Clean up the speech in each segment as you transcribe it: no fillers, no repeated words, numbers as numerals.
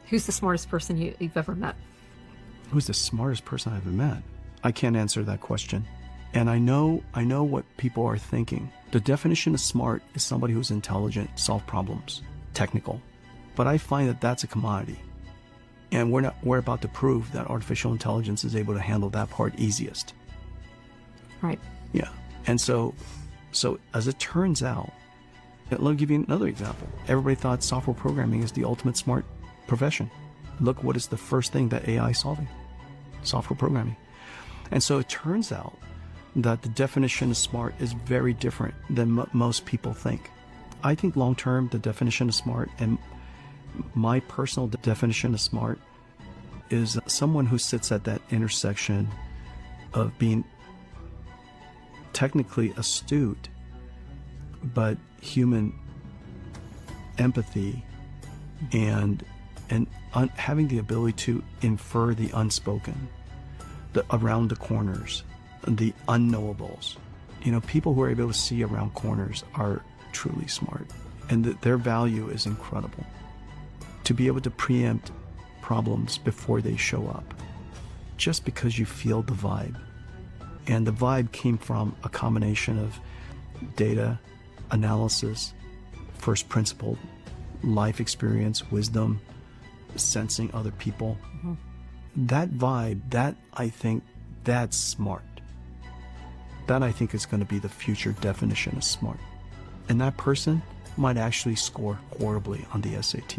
Who's the smartest person you've ever met? Who's the smartest person I've ever met? I can't answer that question. And I know what people are thinking. The definition of smart is somebody who's intelligent, solve problems, technical. But I find that that's a commodity. And we're about to prove that artificial intelligence is able to handle that part easiest. Right. Yeah. And so as it turns out, let me give you another example. Everybody thought software programming is the ultimate smart profession. Look what is the first thing that AI is solving: software programming. And so it turns out that the definition of smart is very different than most people think. I think long term, the definition of smart, and my personal definition of smart, is someone who sits at that intersection of being technically astute, but human empathy and having the ability to infer the unspoken, around the corners, the unknowables. People who are able to see around corners are truly smart, and their value is incredible. To be able to preempt problems before they show up, just because you feel the vibe. And the vibe came from a combination of data, analysis, first principle, life experience, wisdom, sensing other people. Mm-hmm. That vibe, I think that's smart. That I think is going to be the future definition of smart. And that person might actually score horribly on the SAT.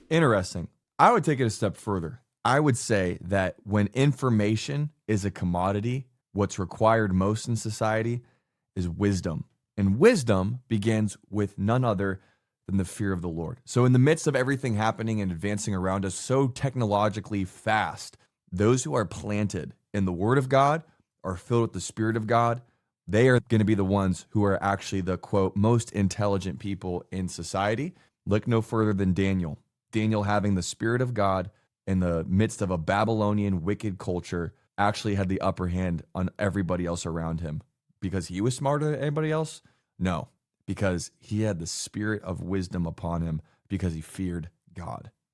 Interesting. I would take it a step further. I would say that when information is a commodity, what's required most in society is wisdom. And wisdom begins with none other than the fear of the Lord. So in the midst of everything happening and advancing around us so technologically fast, those who are planted in the Word of God are filled with the Spirit of God. They are going to be the ones who are actually the, quote, most intelligent people in society. Look no further than Daniel. Daniel, having the Spirit of God in the midst of a Babylonian wicked culture, actually had the upper hand on everybody else around him. Because he was smarter than anybody else? No, because he had the spirit of wisdom upon him because he feared God.